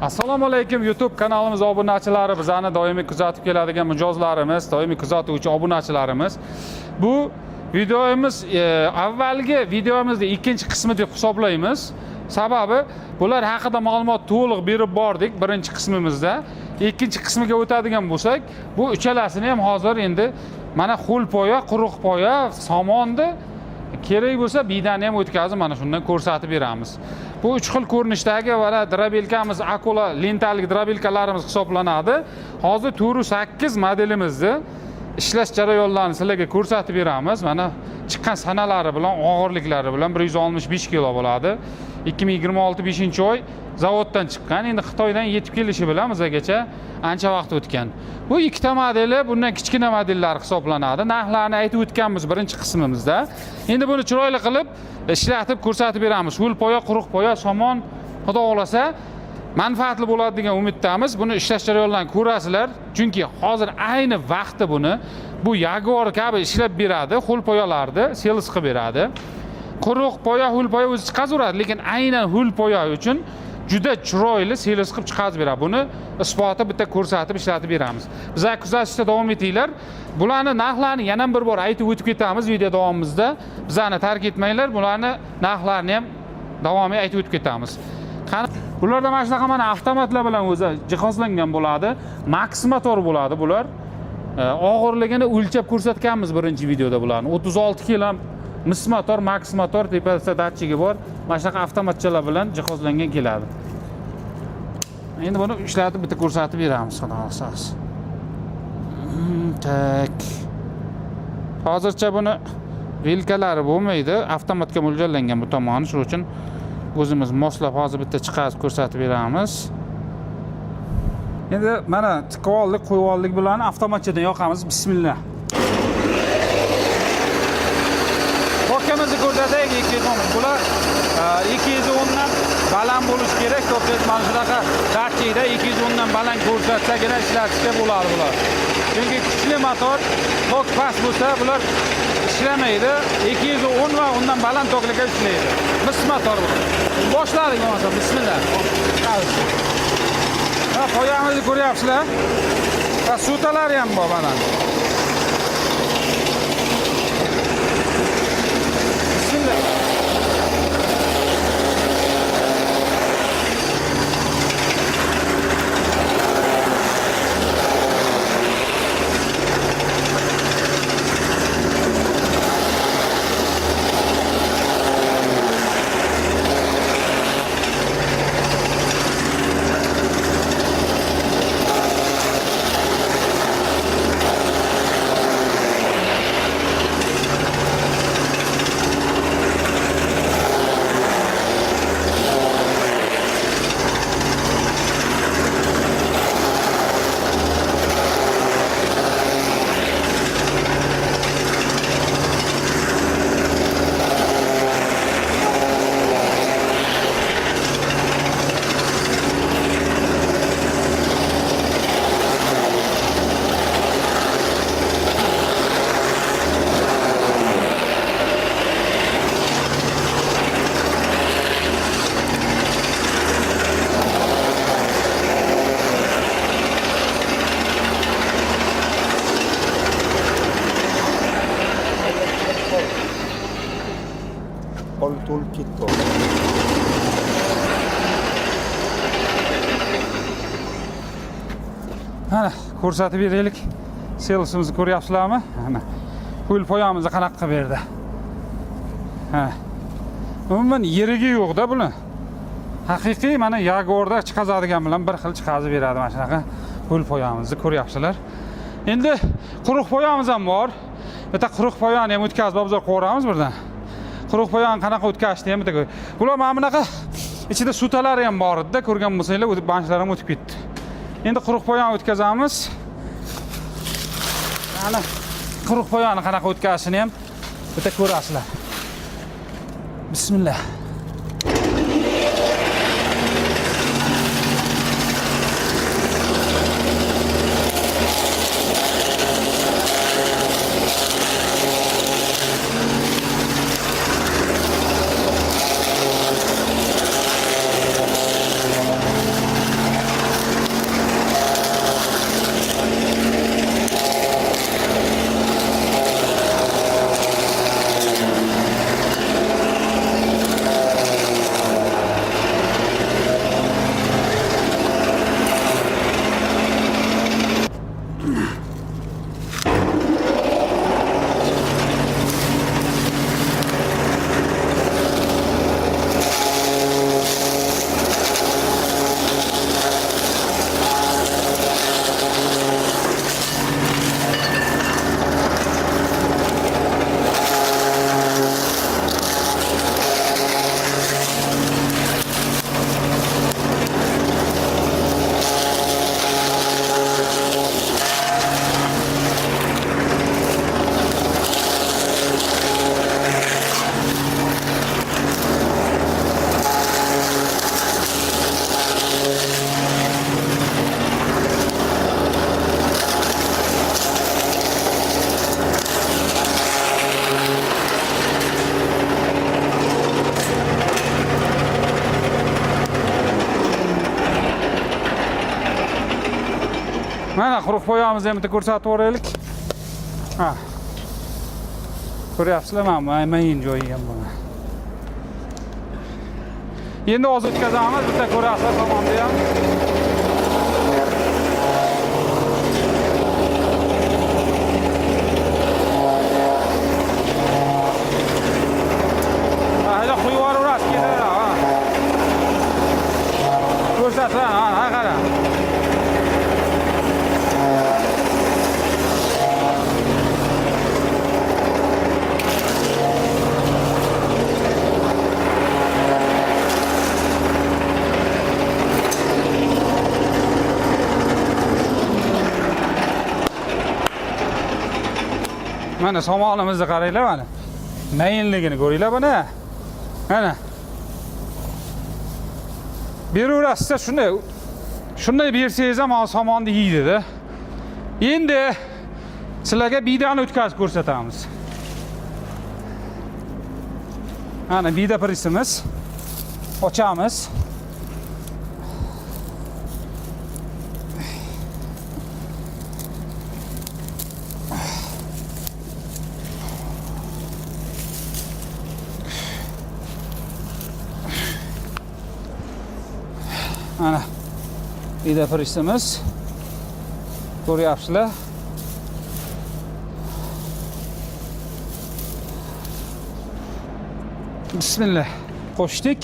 Assalomu alaykum YouTube kanalimiz obunachilari, bizani doimiy kuzatib keladigan mijozlarimiz, doimiy kuzatuvchi obunachilarimiz. Bu videomiz avvalgi videomizning ikkinchi qismi deb hisoblaymiz. Sababi bular haqida ma'lumot to'liq berib bordik birinchi qismimizda. Ikkinchi qismiga o'tadigan bo'lsak, bu uchalasini ham hozir endi mana qo'lpoya, quruq poya, somonni kerak bo'lsa bidani ham o'tkazib mana shundan ko'rsatib beramiz. Bu uch xil ko'rinishdagi va drabelkamiz Akula lentalik drabelkalarimiz hisoblanadi. Hozir 408 modelimizni ishlash jarayonlarini sizlarga ko'rsatib beramiz. Mana chiqqan sanalari bilan, og'irliklari bilan 165 kilo bo'ladi. 2026 5-oy zavoddan chiqqan. Endi Xitoydan yetib kelishi bilan bizgacha ancha vaqt o'tgan. Bu ikkita modeli, bundan kichkina modellar hisoblanadi. Narxlarini aytib o'tganmiz birinchi qismimizda. Endi buni chiroyli qilib ishlatib ko'rsatib beramiz. Ho'l poya, quruq poya, somon, xudo xolasa manfaatli bo'ladi degan umiddamiz. Buni ishlash jarayonlarini ko'rasizlar. Chunki hozir ayni vaqti buni bu Jaguar kabi ishlab beradi, ho'l poyalarni sels qilib beradi. Quruq poya, ho'l poya o'zi chiqaveradi, lekin aynan ho'l poya uchun juda chiroyli sels qilib chiqarib beradi. Buni isboti bitta ko'rsatib ishlatib beramiz. Bizlar kuzatishda davom etinglar. Bularning narxlarini yana bir bor aytib o'tib ketamiz video davomimizda. Bizlarni tark etmanglar. Bularning narxlarini ham davomiy aytib o'tib ketamiz. Bularda mana shunaqa mana avtomatlar bilan o'zi jihozlangan bo'ladi. Max motor bo'ladi bular. Og'irligini o'lchab ko'rsatganmiz birinchi videoda bularni. 36 kg mis motor, max motor, tepasida datchigi bor. Mana shunaqa avtomatchalar bilan jihozlangan keladi. Endi buni ishlatib bitta ko'rsatib beramiz, xudo xolasa. Tak. Hozircha buni vilkalari bo'lmaydi, avtomatga mo'ljallangan bu tomoni, shuning uchun o'zimiz moslab hozir bitta chiqarib ko'rsatib beramiz. Endi mana tiqib oldik, qo'yib oldik bularni avtomatchadan yoqamiz. Bismillah. Tokkamizni ko'rsataylik, 210. Bular 210 dan baland bo'lishi kerak. Ko'pchilik mana shunaqa datchikda 210 dan baland ko'rsatsagina ishlatishga bo'ladi bular. Chunki kuchli motor tok past bo'lsa, bular ishlamaydi. 210 va undan baland toklikka ishlaydi. Mis motor bu. Boshladik bo'lmasa, bismillah. Ha, poyamizni ko'ryapsizlar? Va sutalari ham bor mana. Bismillah. To'lib ketdi. Mana ko'rsatib beraylik. Selsimizni ko'ryapsizlarmi? Mana qo'l poyamizni qanaqa qilib berdi. Ha. Umuman yeriga yo'q-da buni. Haqiqiy mana Jaguarda chiqazadigan bilan bir xil chiqazib beradi mana shunaqa qo'l poyamizni ko'ryapsizlar. Endi quruq poyamiz ham bor. Bitta quruq poyani ham o'tkazib obzor qo'yamiz birdan. Quruq poyani qanaqa o'tkazishni ham bitta ko'r. Bular mana bunaqa ichida sutalari ham bor edi-da, ko'rgan bo'lsanglar, o'tib banchlar ham o'tib ketdi. Endi quruq poyani o'tkazamiz. Mana quruq poyani qanaqa o'tkazishini ham bitta ko'rasizlar. Bismillah. Mana quruq poyamizni ham bitta ko'rsatib o'raylik. Ha. Ko'ryapsizlar, mana mayin joyi ham buni. Endi hozir o'tkazamiz, bitta ko'rasizlar tomonni ham. Hadi quyib yuborasiz, ketadi, ha. Ko'rsatsan, ha, qara. Mana somonimizni qaranglar mana. Mayinligini ko'ringlar buni. Mana. Beraverasizda shunday bersangiz ham somonni yeydi-da. Endi sizlarga bidani o'tkazib ko'rsatamiz. Mana bida prisimiz. Ochamiz. Mana bida prisimiz. Ko'ryapsizlar. Bismillah. Qo'shdik.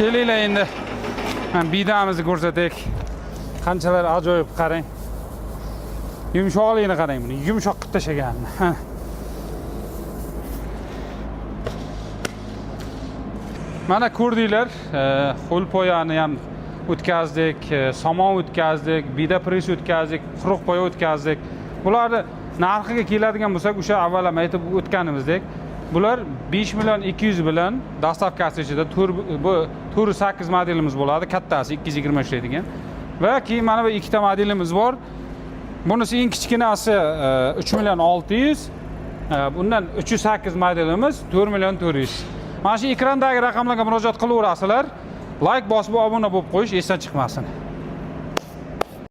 Kelinglar endi. Men bidamizni ko'rsatak. Qanchalar ajoyib qarang. Yumshoqligini qarang buni. Yumshoq qilib tashaganini. Mana ko'rdinglar, qo'l poyani ham o'tkazdik, somon o'tkazdik, bida pres o'tkazdik, quruq poya o'tkazdik. Bularni narxiga keladigan bo'lsak, o'sha avval ham aytib o'tganimizdek, bular 5 million 200 bilan dastavkasi ichida bu 408 modelimiz bo'ladi, kattasi 220 ishlaydigan. Va keyin mana bu ikkita modelimiz bor. Bunisi eng kichkinasi 3 million 600, bundan 308 modelimiz 4 million 400. Mana shu ekrandagi raqamlarga murojaat qilaverasizlar. Like bosib, obuna bo'lib qo'yish esdan chiqmasin.